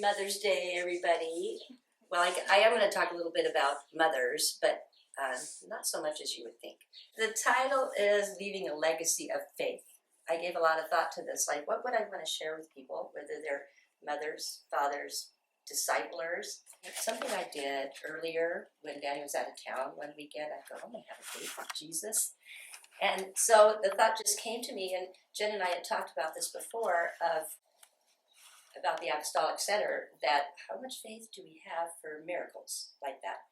Mother's Day, everybody. Well, I am going to talk a little bit about mothers, but not so much as you would think. The title is Leaving a Legacy of Faith. I gave a lot of thought to this, like what would I want to share with people, whether they're mothers, fathers, disciplers. Something I did earlier when Daddy was out of town one weekend, I thought, I'm going to have a date with Jesus. And so the thought just came to me, and Jen and I had talked about this before, about the Apostolic Center, that how much faith do we have for miracles like that?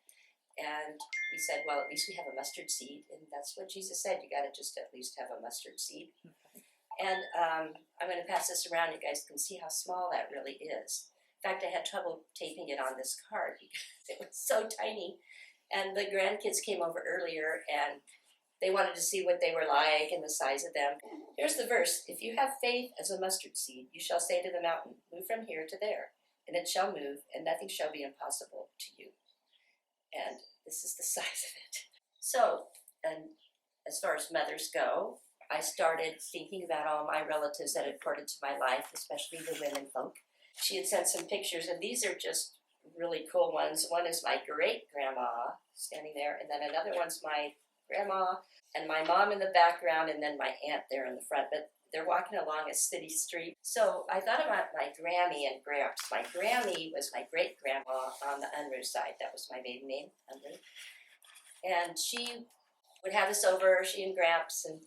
And we said, well, at least we have a mustard seed, and that's what Jesus said, you got to just at least have a mustard seed. And I'm going to pass this around, you guys can see how small that really is. In fact, I had trouble taping it on this card because it was so tiny. And the grandkids came over earlier, and they wanted to see what they were like and the size of them. Here's the verse. If you have faith as a mustard seed, you shall say to the mountain, move from here to there, and it shall move, and nothing shall be impossible to you. And this is the size of it. So, and as far as mothers go, I started thinking about all my relatives that had poured into my life, especially the women folk. She had sent some pictures, and these are just really cool ones. One is my great-grandma standing there, and then another one's my grandma and my mom in the background, and then my aunt there in the front. But they're walking along a city street. So I thought about my Grammy and Gramps. My Grammy was my great-grandma on the Unruh side. That was my maiden name, Unruh. And she would have us over, she and Gramps, and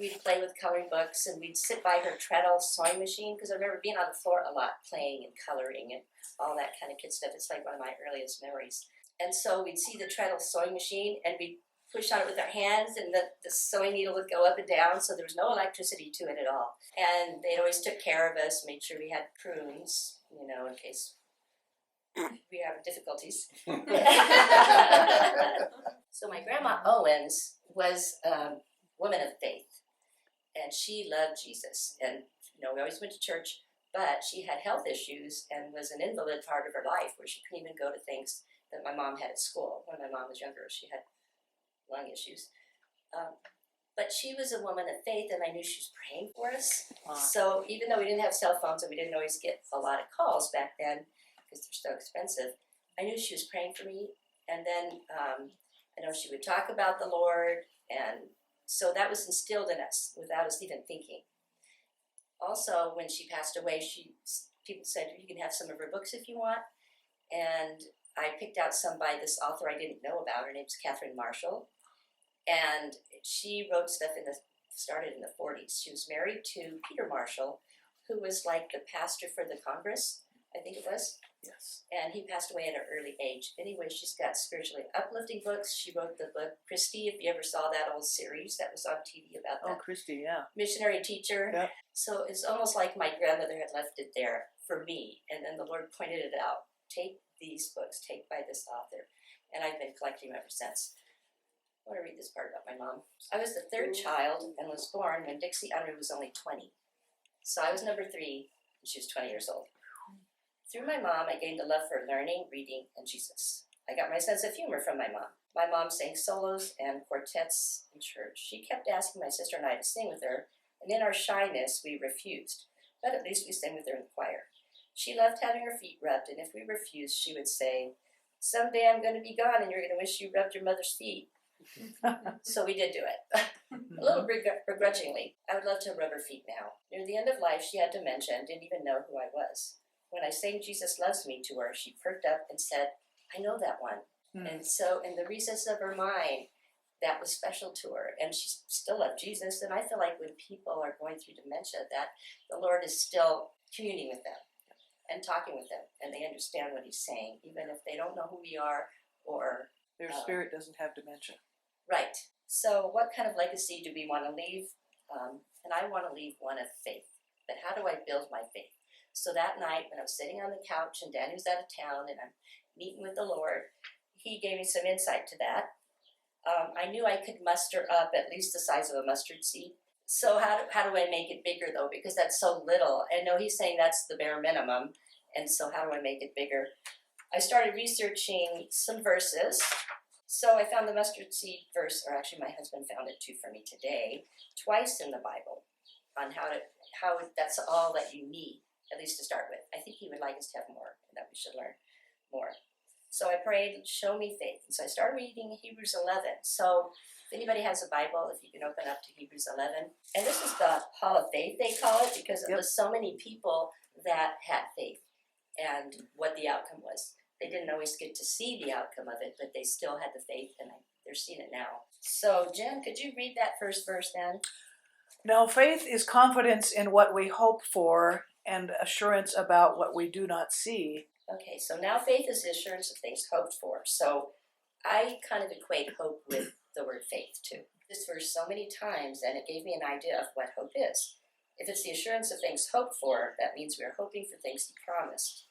we'd play with coloring books, and we'd sit by her treadle sewing machine, because I remember being on the floor a lot, playing and coloring and all that kind of kid stuff. It's like one of my earliest memories. And so we'd see the treadle sewing machine, and we'd push on it with our hands, and the sewing needle would go up and down, so there was no electricity to it at all. And they always took care of us, made sure we had prunes, you know, in case we have difficulties. So my grandma Owens was a woman of faith, and she loved Jesus. And, you know, we always went to church, but she had health issues and was an invalid part of her life where she couldn't even go to things that my mom had at school. When my mom was younger, she had lung issues. But she was a woman of faith, and I knew she was praying for us. Wow. So even though we didn't have cell phones and we didn't always get a lot of calls back then because they're so expensive, I knew she was praying for me. And then I know she would talk about the Lord, and so that was instilled in us without us even thinking. Also, when she passed away, people said, you can have some of her books if you want. And I picked out some by this author I didn't know about. Her name's Catherine Marshall. And she wrote stuff started in the 40s. She was married to Peter Marshall, who was like the pastor for the Congress, I think it was. Yes. And he passed away at an early age. Anyway, she's got spiritually uplifting books. She wrote the book Christy, if you ever saw that old series that was on TV about that. Oh, Christy, yeah. Missionary teacher. Yep. So it's almost like my grandmother had left it there for me. And then the Lord pointed it out. Take these books, take by this author. And I've been collecting them ever since. I want to read this part about my mom. I was the third child and was born when Dixie Unruh was only 20. So I was number 3, and she was 20 years old. Through my mom, I gained a love for learning, reading, and Jesus. I got my sense of humor from my mom. My mom sang solos and quartets in church. She kept asking my sister and I to sing with her, and in our shyness, we refused. But at least we sang with her in the choir. She loved having her feet rubbed, and if we refused, she would say, someday I'm going to be gone, and you're going to wish you rubbed your mother's feet. So we did do it. A little begrudgingly. I would love to rub her feet now. Near the end of life, she had dementia and didn't even know who I was. When I sang Jesus Loves Me to her, she perked up and said, I know that one. And so in the recess of her mind, that was special to her. And she still loved Jesus. And I feel like when people are going through dementia, that the Lord is still communing with them and talking with them. And they understand what he's saying, even if they don't know who we are or... Their spirit doesn't have dementia. Right. So what kind of legacy do we want to leave? And I want to leave one of faith. But how do I build my faith? So that night when I was sitting on the couch and Danny was out of town and I'm meeting with the Lord, he gave me some insight to that. I knew I could muster up at least the size of a mustard seed. So how do I make it bigger, though? Because that's so little. I know he's saying that's the bare minimum. And so how do I make it bigger? I started researching some verses. So I found the mustard seed verse, or actually my husband found it too for me today, twice in the Bible on how that's all that you need at least to start with. I think he would like us to have more, and that we should learn more. So I prayed, show me faith. And so I started reading Hebrews 11. So if anybody has a Bible, if you can open up to Hebrews 11. And this is the Hall of Faith, they call it, because it was so many people that had faith and what the outcome was. They didn't always get to see the outcome of it, but they still had the faith, and they're seeing it now. So, Jen, could you read that first verse then? Now, faith is confidence in what we hope for and assurance about what we do not see. Okay, so now faith is the assurance of things hoped for. So I kind of equate hope with the word faith too. This verse so many times, and it gave me an idea of what hope is. If it's the assurance of things hoped for, that means we are hoping for things he promised.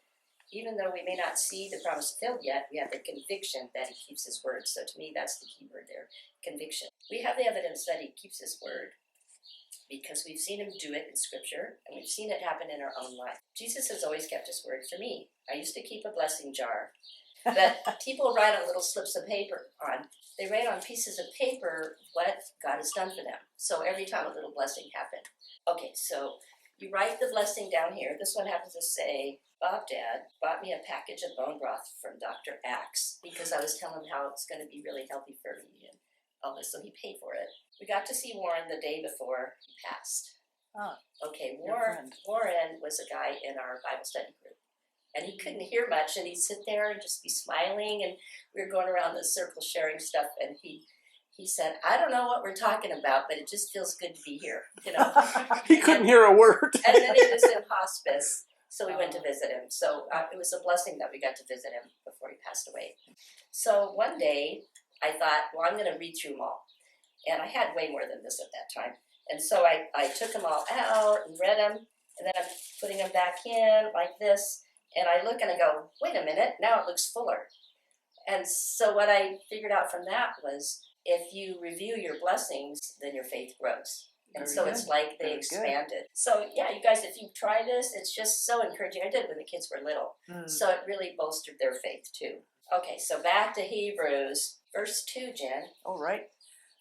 Even though we may not see the promise fulfilled yet, we have the conviction that he keeps his word. So to me, that's the key word there, conviction. We have the evidence that he keeps his word because we've seen him do it in Scripture, and we've seen it happen in our own life. Jesus has always kept his word for me. I used to keep a blessing jar that people write on little slips of paper on. They write on pieces of paper what God has done for them. So every time a little blessing happened. Okay, so you write the blessing down here. This one happens to say, Bob Dad bought me a package of bone broth from Dr. Axe because I was telling him how it's going to be really healthy for me and all this, so he paid for it. We got to see Warren the day before he passed. Okay, Warren was a guy in our Bible study group, and he couldn't hear much, and he'd sit there and just be smiling, and we were going around the circle sharing stuff, and he said, I don't know what we're talking about, but it just feels good to be here, you know. He couldn't hear a word. And then he was in hospice, so we went to visit him. So it was a blessing that we got to visit him before he passed away. So one day, I thought, well, I'm going to read through them all. And I had way more than this at that time. And so I took them all out and read them, and then I'm putting them back in like this, and I look and I go, wait a minute, now it looks fuller. And so what I figured out from that was, if you review your blessings, then your faith grows. And Very so good. it's like they Very expanded. So yeah, you guys, if you try this, it's just so encouraging. I did it when the kids were little. So it really bolstered their faith too. Okay, so back to Hebrews, verse 2, Jen. All right.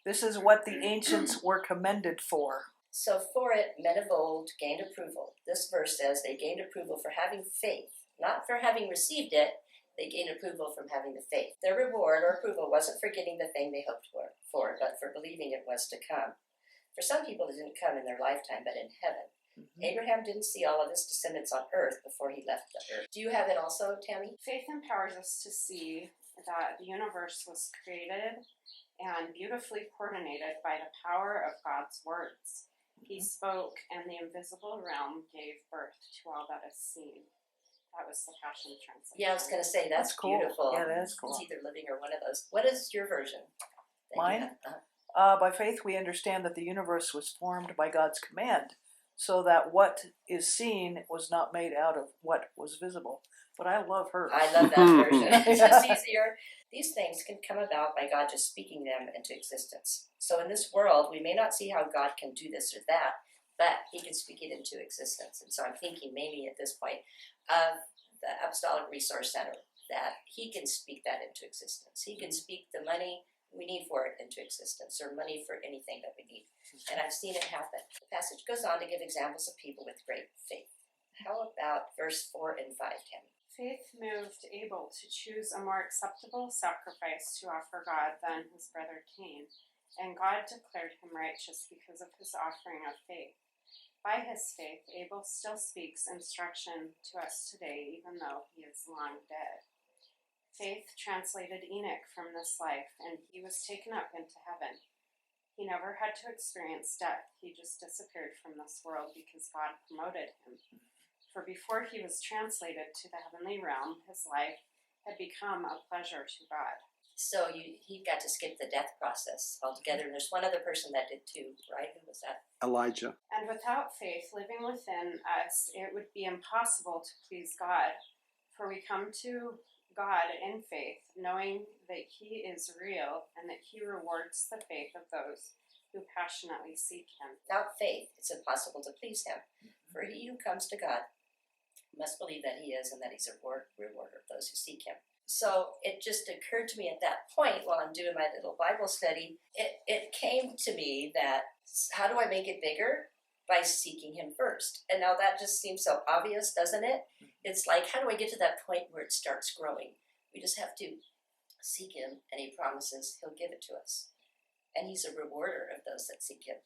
This is what the ancients were commended for. So for it, men of old gained approval. This verse says they gained approval for having faith, not for having received it. They gained approval from having the faith. Their reward or approval wasn't for getting the thing they hoped for, but for believing it was to come. For some people, it didn't come in their lifetime, but in heaven. Abraham didn't see all of his descendants on earth before he left the earth. Do you have it also, Tammy? Faith empowers us to see that the universe was created and beautifully coordinated by the power of God's words. He spoke, and the invisible realm gave birth to all that is seen. That was the Passion Translation. Yeah, I was going to say, that's cool. beautiful. Yeah, that is cool. It's either living or one of those. What is your version? that you Mine? have? By faith, we understand that the universe was formed by God's command, so that what is seen was not made out of what was visible. But I love hers. I love that version. It's just easier. These things can come about by God just speaking them into existence. So in this world, we may not see how God can do this or that, but he can speak it into existence. And so I'm thinking maybe at this point of the Apostolic Resource Center, that he can speak that into existence. He can speak the money we need for it into existence, or money for anything that we need. And I've seen it happen. The passage goes on to give examples of people with great faith. How about verse 4 and 5, Tammy? Faith moved Abel to choose a more acceptable sacrifice to offer God than his brother Cain, and God declared him righteous because of his offering of faith. By his faith, Abel still speaks instruction to us today, even though he is long dead. Faith translated Enoch from this life, and he was taken up into heaven. He never had to experience death. He just disappeared from this world because God promoted him. For before he was translated to the heavenly realm, his life had become a pleasure to God. So he got to skip the death process altogether. And there's one other person that did too, right? Who was that? Elijah. And without faith living within us, it would be impossible to please God. For we come to God in faith, knowing that he is real and that he rewards the faith of those who passionately seek him. Without faith, it's impossible to please him. For he who comes to God must believe that he is, and that he's a rewarder of those who seek him. So it just occurred to me at that point, while I'm doing my little Bible study, it came to me that, how do I make it bigger? by seeking him first. And now that just seems so obvious, doesn't it? It's like, how do I get to that point where it starts growing? We just have to seek him, and he promises he'll give it to us. And he's a rewarder of those that seek him.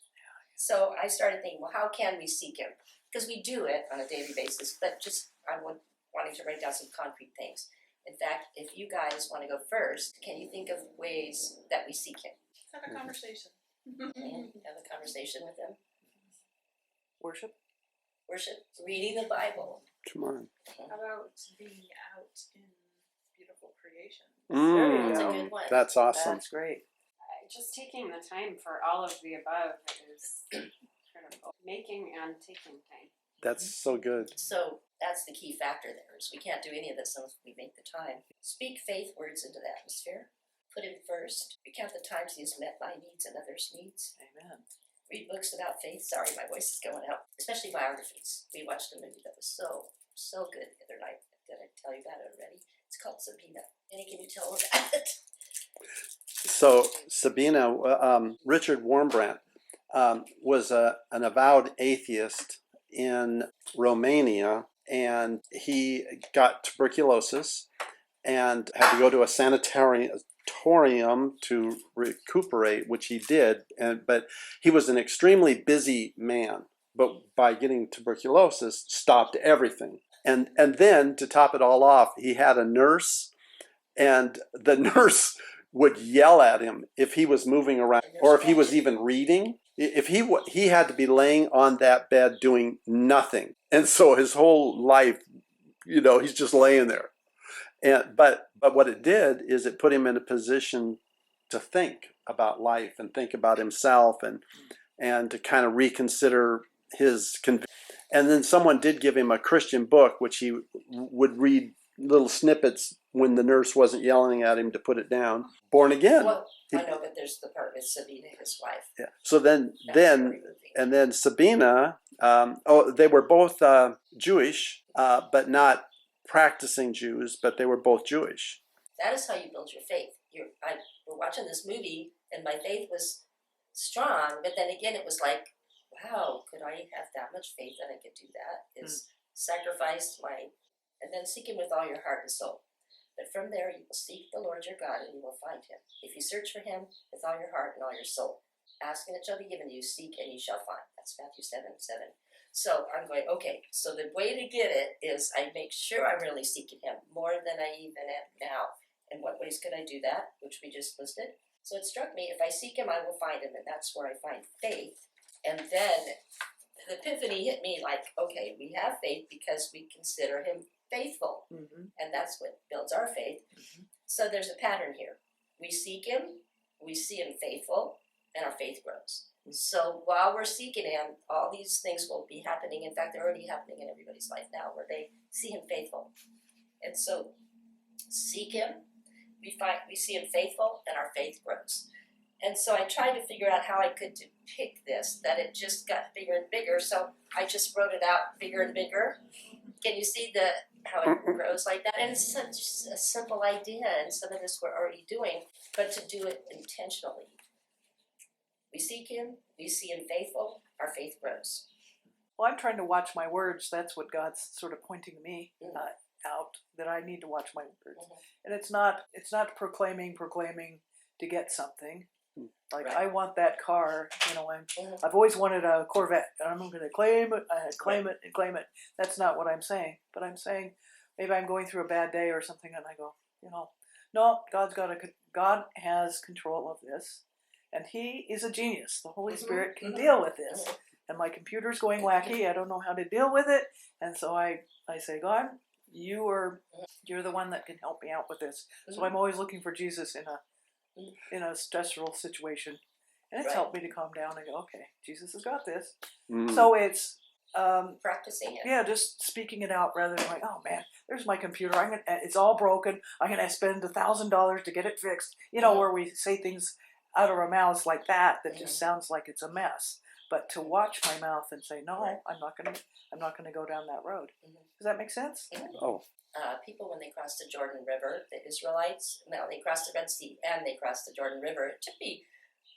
So I started thinking, well, how can we seek him? Because we do it on a daily basis, but just I'm wanting to write down some concrete things. In fact, if you guys want to go first, can you think of ways that we seek him? Have a conversation. And have a conversation with him. Worship? Worship, reading the Bible. Come on. How about being out in beautiful creation? There you That's go. a good one. That's awesome. That's great. Just taking the time for all of the above is critical. Making and taking time. That's so good. So that's the key factor there, is we can't do any of this unless we make the time. Speak faith words into the atmosphere. Put him first. Recount the times he has met my needs and others' needs. Amen. Read books about faith. Sorry, my voice is going out. Especially biographies. We watched a movie that was so good the other night. Did I tell you about it already? It's called Sabina. Annie, can you tell her about it? So Sabina, Richard Wormbrandt was an avowed atheist in Romania, and he got tuberculosis and had to go to a sanatorium to recuperate, which he did. But he was an extremely busy man, but by getting tuberculosis, stopped everything. And then to top it all off, he had a nurse, and the nurse would yell at him if he was moving around or if he was even reading. If he had to be laying on that bed doing nothing, and so his whole life, he's just laying there. But what it did is it put him in a position to think about life and think about himself and to kind of reconsider his conviction. And then someone did give him a Christian book, which he would read little snippets when the nurse wasn't yelling at him to put it down. Born Again. Well, I know, but there's the part with Sabina, his wife. Yeah. So then That's then Sabina. They were both Jewish, but not practicing Jews, but they were both Jewish. That is how you build your faith. We're watching this movie, and my faith was strong, but then again, it was like, wow, could I have that much faith that I could do that? Is sacrificed and then seek him with all your heart and soul. But from there, you will seek the Lord your God, and you will find him. If you search for him with all your heart and all your soul, ask and it shall be given you, seek and you shall find. That's Matthew 7:7. So I'm going, okay, so the way to get it is I make sure I'm really seeking him more than I even am now. And what ways could I do that, which we just listed? So it struck me, if I seek him, I will find him, and that's where I find faith. And then the epiphany hit me like, okay, we have faith because we consider him faithful. Mm-hmm. And that's what builds our faith. Mm-hmm. So there's a pattern here. We seek him, we see him faithful, and our faith grows. So while we're seeking him, all these things will be happening. In fact, they're already happening in everybody's life now, where they see him faithful. And so seek him, we see him faithful, and our faith grows. And so I tried to figure out how I could depict this, that it just got bigger and bigger. So I just wrote it out bigger and bigger. Can you see how it grows like that? And it's such a simple idea, and some of this we're already doing, but to do it intentionally. We seek him, we see him faithful, our faith grows. Well, I'm trying to watch my words. That's what God's sort of pointing me out, that I need to watch my words. And it's not proclaiming to get something. Like, Right. I want that car, I've always wanted a Corvette, and I'm going to claim it. That's not what I'm saying. But I'm saying, maybe I'm going through a bad day or something, and I go, no, God has control of this, and he is a genius. The Holy Spirit can deal with this. And my computer's going wacky, I don't know how to deal with it, and so I say, God, you're the one that can help me out with this. So I'm always looking for Jesus in a stressful situation, and it's helped me to calm down and go, okay, Jesus has got this. So it's Practicing it. yeah, just speaking it out rather than like, oh man, there's my computer, it's all broken, I'm gonna spend $1,000 to get it fixed, where we say things out of our mouths like that just sounds like it's a mess. But to watch my mouth and say, no, I'm not gonna go down that road. Does that make sense? Oh. People, when they crossed the Jordan River, the Israelites, now they crossed the Red Sea and they crossed the Jordan River. It took me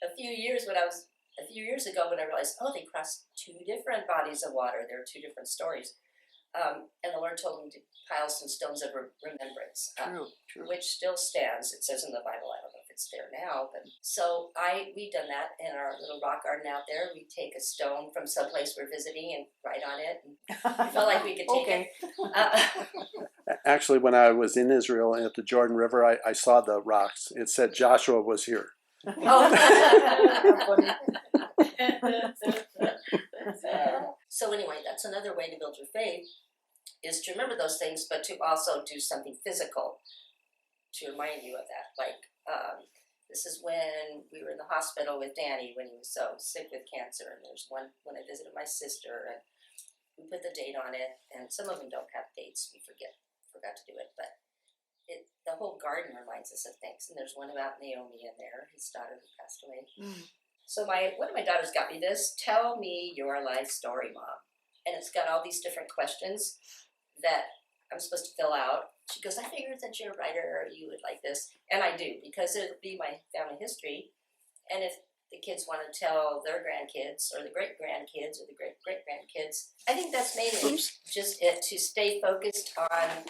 a few years when I was a few years ago when I realized, oh, they crossed two different bodies of water. There are two different stories. And the Lord told me to pile some stones of remembrance, True. which still stands. It says in the Bible. I don't know if it's there now, but so we done that in our little rock garden out there. We take a stone from someplace we're visiting and write on it. And I felt like we could take Okay. it. Actually, when I was in Israel at the Jordan River, I saw the rocks. It said Joshua was here. Oh. So anyway, that's another way to build your faith, is to remember those things, but to also do something physical to remind you of that. Like, this is when we were in the hospital with Danny when he was so sick with cancer, and there's one when I visited my sister, and we put the date on it, and some of them don't have dates. We forgot to do it, but the whole garden reminds us of things. And there's one about Naomi in there, his daughter who passed away. So one of my daughters got me this. Tell me your life story, Mom. And it's got all these different questions that I'm supposed to fill out. She goes, I figured that you're a writer, you would like this. And I do, because it'll be my family history. And if the kids want to tell their grandkids or the great-grandkids or the great-great-grandkids, I think that's mainly just it, to stay focused on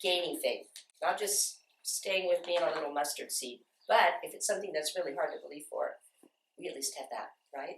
gaining faith, not just staying with being a little mustard seed. But if it's something that's really hard to believe for, we at least have that, right?